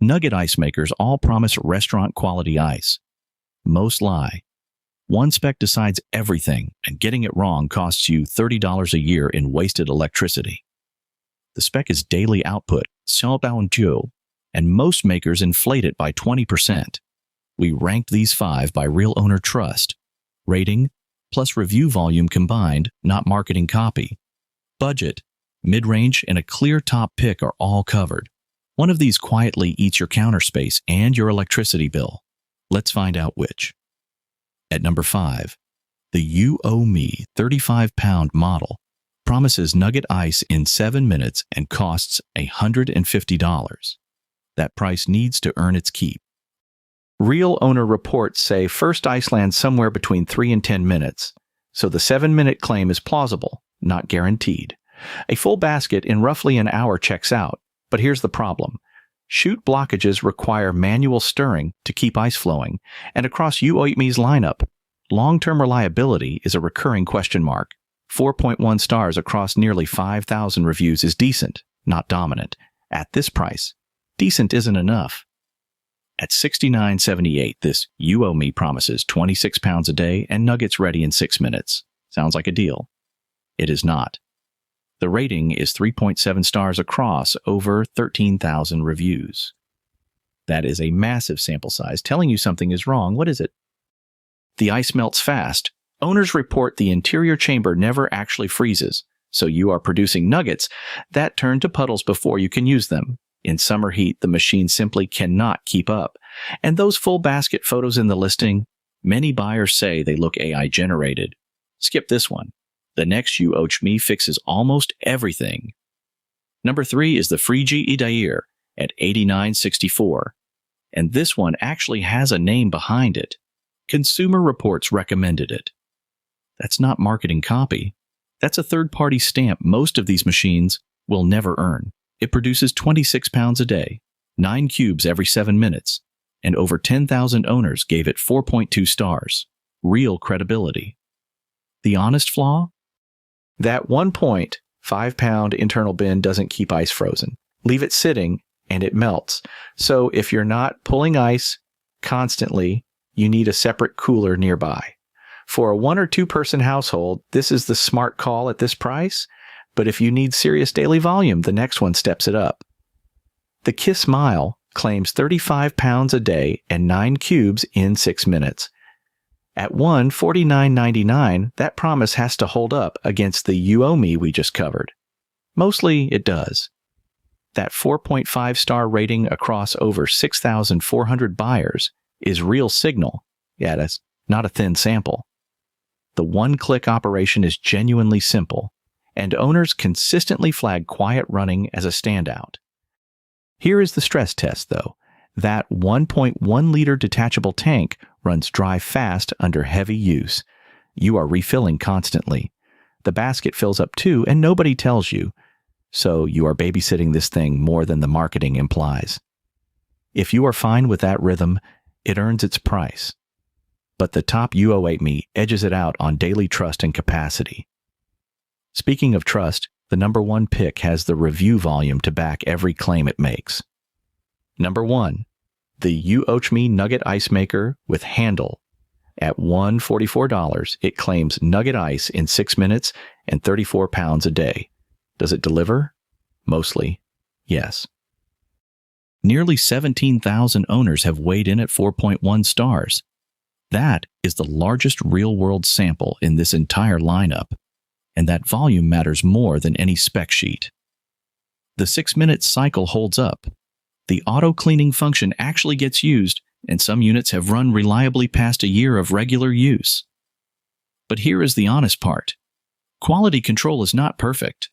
Nugget ice makers all promise restaurant-quality ice. Most lie. One Spec decides everything, and getting it wrong costs you $30 a year in wasted electricity. The Spec is daily output, and most makers inflate it by 20%. We ranked these 5 by real owner trust, rating, plus review volume combined, not marketing copy. Budget, mid-range, and a clear top pick are all covered. One of these quietly eats your counter space and your electricity bill. Let's find out which. At number 5, the You Owe Me 35-pound model promises nugget ice in 7 minutes and costs $150. That price needs to earn its keep. Real owner reports say first ice lands somewhere between 3 and 10 minutes, so the 7-minute claim is plausible, not guaranteed. A full basket in roughly an hour checks out, but here's the problem. Chute blockages require manual stirring to keep ice flowing, and across You Owe Me's lineup, long-term reliability is a recurring question mark. 4.1 stars across nearly 5,000 reviews is decent, not dominant. At this price, decent isn't enough. At $69.78, this You Owe Me promises 26 pounds a day and nuggets ready in 6 minutes. Sounds like a deal. It is not. The rating is 3.7 stars across over 13,000 reviews. That is a massive sample size telling you something is wrong. What is it? The ice melts fast. Owners report the interior chamber never actually freezes, so you are producing nuggets that turn to puddles before you can use them. In summer heat, the machine simply cannot keep up. And those full basket photos in the listing, many buyers say they look AI generated. Skip this one. The next You Owe Me fixes almost everything. Number 3 is the Frigidaire at $89.64. And this one actually has a name behind it. Consumer Reports recommended it. That's not marketing copy. That's a third-party stamp most of these machines will never earn. It produces 26 pounds a day, 9 cubes every 7 minutes, and over 10,000 owners gave it 4.2 stars. Real credibility. The honest flaw? That 1.5-pound internal bin doesn't keep ice frozen. Leave it sitting, and it melts. So if you're not pulling ice constantly, you need a separate cooler nearby. For a 1 or 2 person household, this is the smart call at this price. But if you need serious daily volume, the next one steps it up. The Kiss Mile claims 35 pounds a day and 9 cubes in 6 minutes. At $149.99, that promise has to hold up against the You Owe Me we just covered. Mostly it does. That 4.5-star rating across over 6,400 buyers is real signal. Yeah, that's not a thin sample. The one-click operation is genuinely simple, and owners consistently flag quiet running as a standout. Here is the stress test, though. That 1.1-liter detachable tank runs dry fast under heavy use. You are refilling constantly. The basket fills up too, and nobody tells you. So you are babysitting this thing more than the marketing implies. If you are fine with that rhythm, it earns its price. But the top You Owe Me edges it out on daily trust and capacity. Speaking of trust, the number 1 pick has the review volume to back every claim it makes. Number 1, the You Owe Me Nugget Ice Maker with handle. At $144, it claims nugget ice in 6 minutes and 34 pounds a day. Does it deliver? Mostly, yes. Nearly 17,000 owners have weighed in at 4.1 stars. That is the largest real-world sample in this entire lineup, and that volume matters more than any spec sheet. The 6-minute cycle holds up. The auto-cleaning function actually gets used, and some units have run reliably past a year of regular use. But here is the honest part. Quality control is not perfect.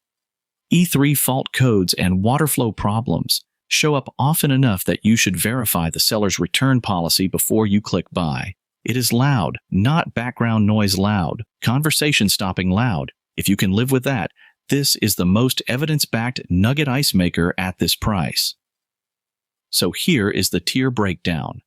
E3 fault codes and water flow problems show up often enough that you should verify the seller's return policy before you click buy. It is loud, not background noise loud, conversation stopping loud. If you can live with that, this is the most evidence-backed nugget ice maker at this price. So here is the tier breakdown.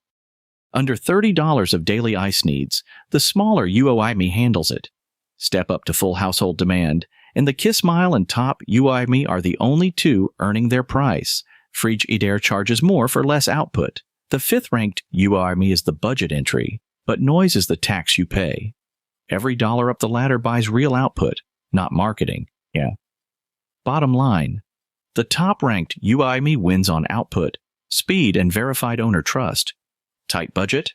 Under $30 of daily ice needs, the smaller You Owe Me handles it. Step up to full household demand, and the Kiss Mile and top You Owe Me are the only 2 earning their price. Frigidaire charges more for less output. The fifth-ranked UIME is the budget entry, but noise is the tax you pay. Every dollar up the ladder buys real output, not marketing. Yeah. Bottom line, the top-ranked UIME wins on output, speed, and verified owner trust. Tight budget?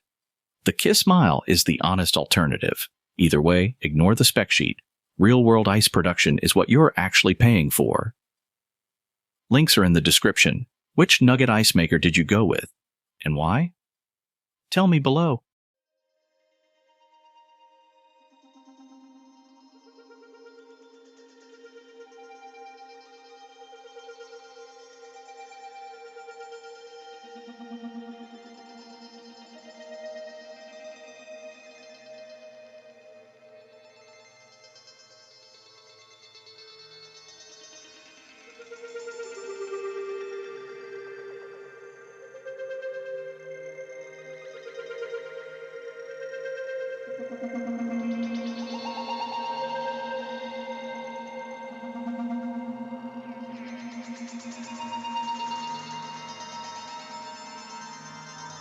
The Kiss Mile is the honest alternative. Either way, ignore the spec sheet. Real-world ice production is what you're actually paying for. Links are in the description. Which Nugget ice maker did you go with? And why? Tell me below.